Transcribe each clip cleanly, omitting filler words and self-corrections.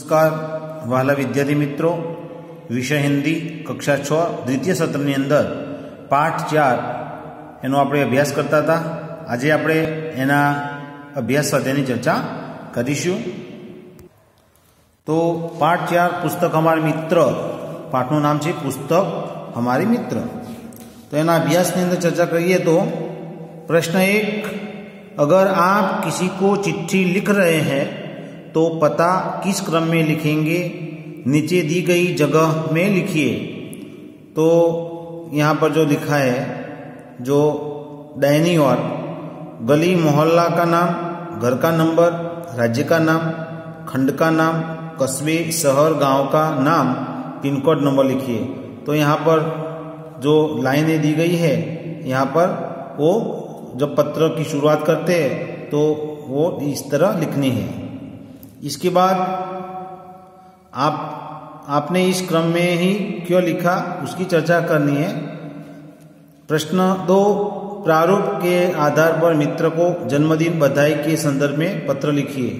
નમસ્કાર વહાલા વિદ્યાર્થી મિત્રો, વિષય હિન્દી કક્ષા 6 દ્વિતીય સત્રની અંદર પાઠ 4 એનો આપણે અભ્યાસ કરતા હતા. આજે આપણે એના અભ્યાસ સાથેની ચર્ચા કરીશું. તો પાઠ 4 પુસ્તક હમારી મિત્ર, પાઠનું નામ છે પુસ્તક હમારી મિત્ર. તો એના અભ્યાસની અંદર ચર્ચા કરીએ તો प्रश्न 1, अगर आप किसी को चिट्ठी लिख रहे हैं तो पता किस क्रम में लिखेंगे? नीचे दी गई जगह में लिखिए. तो यहाँ पर जो लिखा है, जो दाहिनी ओर गली मोहल्ला का नाम, घर का नंबर, राज्य का नाम, खंड का नाम, कस्बे शहर गांव का नाम, पिन कोड नंबर लिखिए. तो यहाँ पर जो लाइनें दी गई है, यहाँ पर वो जब पत्र की शुरुआत करते हैं तो वो इस तरह लिखनी है. इसके बाद आपने इस क्रम में ही क्यों लिखा उसकी चर्चा करनी है. प्रश्न 2, प्रारूप के आधार पर मित्र को जन्मदिन बधाई के संदर्भ में पत्र लिखिए.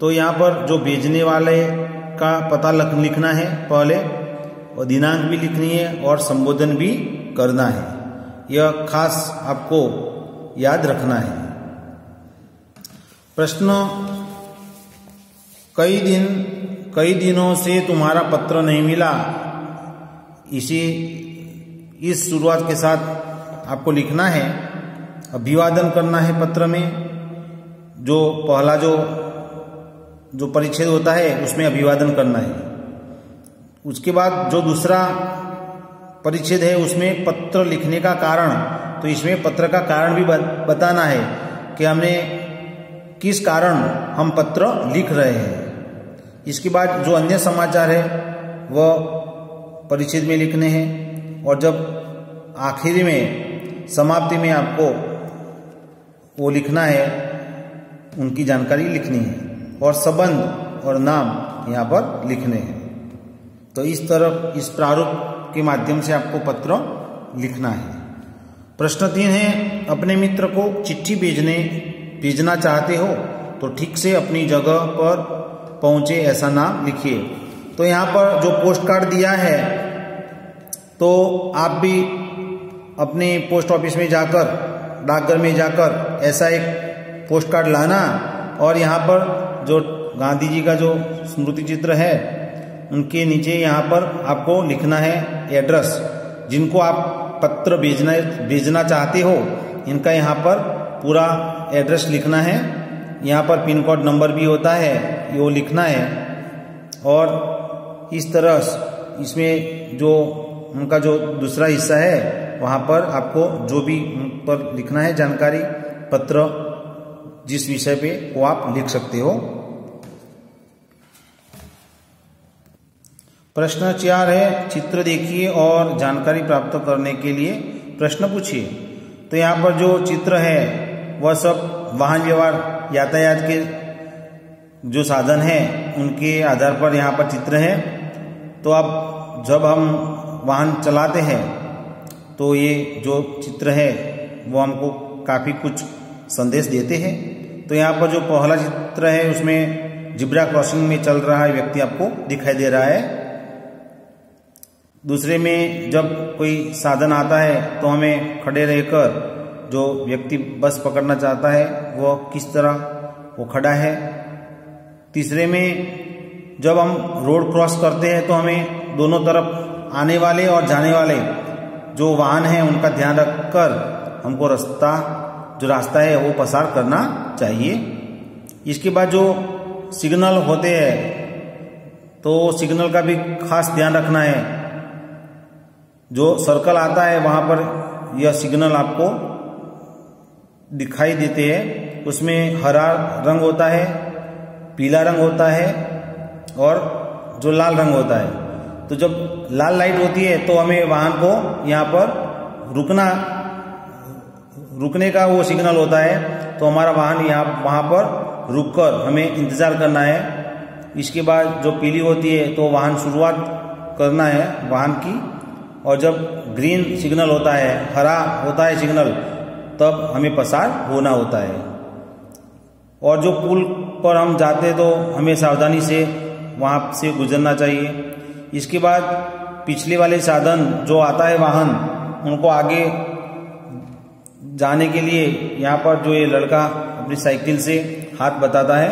तो यहाँ पर जो भेजने वाले का पता लिखना है पहले, और दिनांक भी लिखनी है और संबोधन भी करना है. यह खास आपको याद रखना है. प्रश्न, कई दिनों से तुम्हारा पत्र नहीं मिला. इस शुरुआत के साथ आपको लिखना है. अभिवादन करना है पत्र में. जो पहला जो परिच्छेद होता है उसमें अभिवादन करना है. उसके बाद जो दूसरा परिच्छेद है उसमें पत्र लिखने का कारण, तो इसमें पत्र का कारण भी बताना है कि हमने किस कारण हम पत्र लिख रहे हैं. इसके बाद जो अन्य समाचार है वह परिच्छेद में लिखने हैं. और जब आखिरी में समाप्ति में आपको वो लिखना है, उनकी जानकारी लिखनी है. और संबंध और नाम यहाँ पर लिखने हैं. तो इस तरह इस प्रारूप के माध्यम से आपको पत्र लिखना है. प्रश्न 3 है, अपने मित्र को चिट्ठी भेजना चाहते हो तो ठीक से अपनी जगह पर पहुंचे ऐसा नाम लिखिए. तो यहाँ पर जो पोस्ट कार्ड दिया है, तो आप भी अपने पोस्ट ऑफिस में जाकर, डाकघर में जाकर ऐसा एक पोस्ट कार्ड लाना. और यहाँ पर जो गांधी जी का जो स्मृति चित्र है, उनके नीचे यहाँ पर आपको लिखना है एड्रेस. जिनको आप पत्र भेजना चाहते हो, इनका यहाँ पर पूरा एड्रेस लिखना है. यहाँ पर पिन कोड नंबर भी होता है, वो लिखना है. और इस तरह इसमें जो उनका जो दूसरा हिस्सा है, वहाँ पर आपको जो भी उन पर लिखना है जानकारी, पत्र जिस विषय पे वो आप लिख सकते हो. प्रश्न 4 है, चित्र देखिए और जानकारी प्राप्त करने के लिए प्रश्न पूछिए. तो यहाँ पर जो चित्र है वह सब वाहन व्यवहार, यातायात के जो साधन हैं उनके आधार पर यहाँ पर चित्र है. तो अब जब हम वाहन चलाते हैं तो ये जो चित्र है वो हमको काफ़ी कुछ संदेश देते हैं. तो यहाँ पर जो पहला चित्र है उसमें जिब्रा क्रॉसिंग में चल रहा है व्यक्ति आपको दिखाई दे रहा है. दूसरे में जब कोई साधन आता है तो हमें खड़े रहकर जो व्यक्ति बस पकड़ना चाहता है वो किस तरह वो खड़ा है. तीसरे में जब हम रोड क्रॉस करते हैं तो हमें दोनों तरफ आने वाले और जाने वाले जो वाहन हैं उनका ध्यान रखकर हमको जो रास्ता है वो पसार करना चाहिए. इसके बाद जो सिग्नल होते हैं तो सिग्नल का भी खास ध्यान रखना है. जो सर्कल आता है वहाँ पर यह सिग्नल आपको दिखाई देते हैं. उसमें हरा रंग होता है, पीला रंग होता है और जो लाल रंग होता है. तो जब लाल लाइट होती है तो हमें वाहन को यहाँ पर रुकने का वो सिग्नल होता है. तो हमारा वाहन वहाँ पर रुककर हमें इंतज़ार करना है. इसके बाद जो पीली होती है तो वाहन शुरुआत करना है वाहन की. और जब ग्रीन सिग्नल होता है, हरा होता है सिग्नल, तब हमें पसार होना होता है. और जो पुल पर हम जाते तो हमें सावधानी से वहाँ से गुजरना चाहिए। इसके बाद पिछले वाले साधन जो आता है वाहन, उनको आगे जाने के लिए यहाँ पर जो ये लड़का अपनी साइकिल से हाथ बताता है,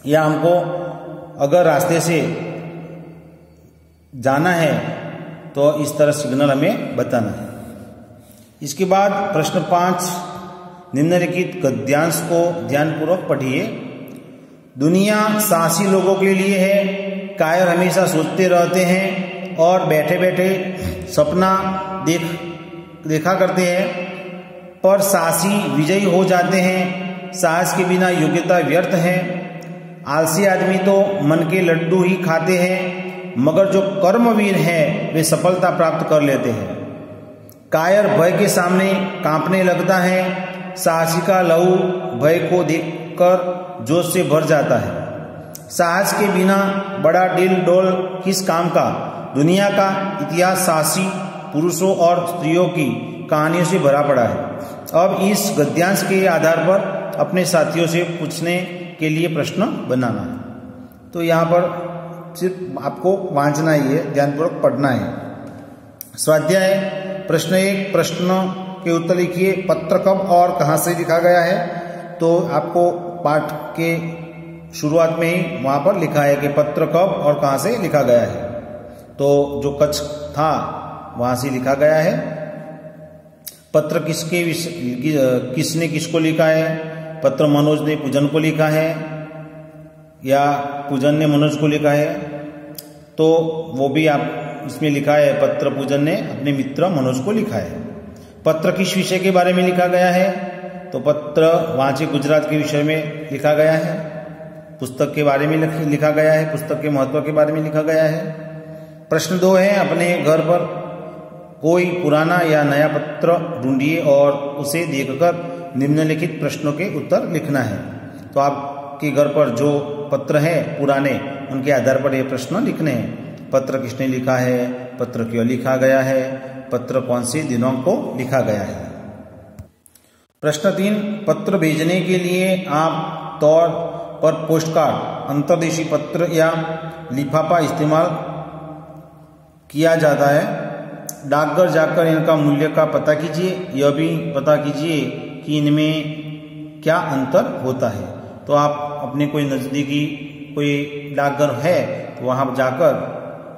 या हमको अगर रास्ते से जाना है तो इस तरह सिग्नल हमें बताना है। इसके बाद प्रश्न 5, निम्नलिखित गद्यांश को ध्यानपूर्वक पढ़िए। दुनिया साहसी लोगों के लिए है, कायर हमेशा सोचते रहते हैं और बैठे बैठे सपना देखा करते हैं, पर साहसी विजयी हो जाते हैं। साहस के बिना योग्यता व्यर्थ है। आलसी आदमी तो मन के लड्डू ही खाते हैं, मगर जो कर्मवीर हैं वे सफलता प्राप्त कर लेते हैं। कायर भय के सामने कांपने लगता है, साहसी का लहू भय को देखकर जोश से भर जाता है। साहस के बिना बड़ा डिल डोल किस काम का। दुनिया का इतिहास साहसी पुरुषों और स्त्रियों की कहानियों से भरा पड़ा है। अब इस गद्यांश के आधार पर अपने साथियों से पूछने के लिए प्रश्न बनाना है। तो यहाँ पर सिर्फ आपको वांचना ही है, ध्यानपूर्वक पढ़ना है। स्वाध्याय प्रश्न 1, प्रश्न के उत्तर लिखिए। पत्र कब और कहाँ से लिखा गया है? तो आपको पाठ के शुरुआत में ही वहाँ पर लिखा है कि पत्र कब और कहाँ से लिखा गया है। तो जो कच्छ था वहाँ से लिखा गया है। पत्र किसने किसको लिखा है? पत्र मनोज ने पूजन को लिखा है या पूजन ने मनोज को लिखा है? तो वो भी आप इसमें लिखा है, पत्र पूजन ने अपने मित्र मनोज को लिखा है। पत्र किस विषय के बारे में लिखा गया है? तो पत्र वांचे गुजरात के विषय में लिखा गया है। पुस्तक के बारे में लिखा गया है, पुस्तक के महत्व के बारे में लिखा गया है। प्रश्न 2 है, अपने घर पर कोई पुराना या नया पत्र ढूंढिए और उसे देखकर निम्नलिखित प्रश्नों के उत्तर लिखना है। तो आपके घर पर जो पत्र है पुराने, उनके आधार पर ये प्रश्न लिखने हैं। पत्र किसने लिखा है? पत्र क्यों लिखा गया है? पत्र कौन से दिनों को लिखा गया है? प्रश्न 3, पत्र भेजने के लिए आम तौर पर पोस्टकार्ड, अंतर्देशीय पत्र या लिफाफा इस्तेमाल किया जाता है। डाकघर जाकर इनका मूल्य का पता कीजिए। यह भी पता कीजिए कि इनमें क्या अंतर होता है। तो आप अपने कोई नज़दीकी कोई डाकघर है तो वहाँ जाकर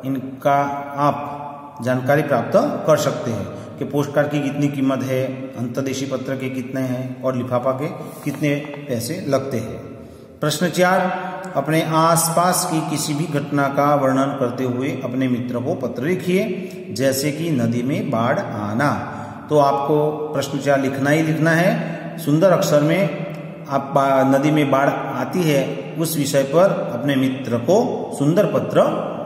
इनका आप जानकारी प्राप्त कर सकते हैं कि पोस्टकार्ड की कितनी कीमत है, अंतर्देशीय पत्र के कितने हैं और लिफाफा के कितने पैसे लगते हैं। प्रश्न 4, अपने आसपास की किसी भी घटना का वर्णन करते हुए अपने मित्र को पत्र लिखिए, जैसे कि नदी में बाढ़ आना। तो आपको प्रश्न 4 लिखना ही लिखना है। सुंदर अक्षर में आप नदी में बाढ़ आती है उस विषय पर अपने मित्र को सुंदर पत्र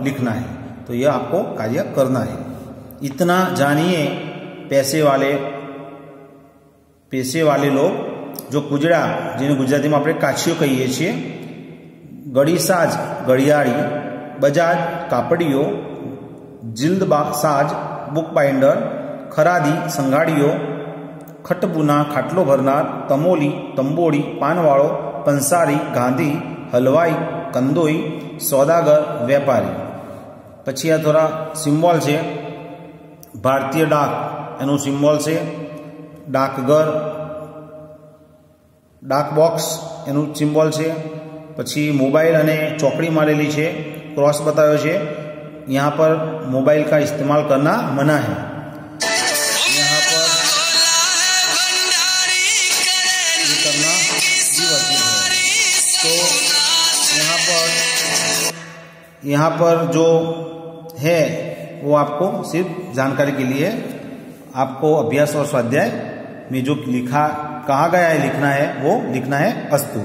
लिखना है। तो यह आपको कार्य करना है। इतना जानिए, पैसे वाले लोग जो कुजड़ा, जिन्हें गुजराती में આપણે કાછીઓ કહીએ છીએ, ગળીસાજ ઘડિયાળી, બજાજ કાપડીઓ, જીલ્દ સાજ બુક બાઇન્ડર, ખરાદી સંઘાડીઓ, ખટપુના ખાટલો ભરનાર, તમોલી તંબોળી પાનવાળો, પંસારી ગાંધી, હલવાઈ કંદોઈ, સોદાગર વેપારી। પછી આ થોડા સિમ્બોલ છે। ભારતીય ડાક એનું સિમ્બોલ છે ડાકઘર, डाक बॉक्स एनु सिम्बॉल है। पछी मोबाइल अने चौकड़ी मारेली है, क्रॉस बतायो है। यहाँ पर मोबाइल का इस्तेमाल करना मना है। यहाँ पर ये करना विवर्जित है। तो यहाँ पर जो है वो आपको सिर्फ जानकारी के लिए, आपको अभ्यास और स्वाध्याय में जो लिखा कहा गया है लिखना है वो लिखना है। अस्तु।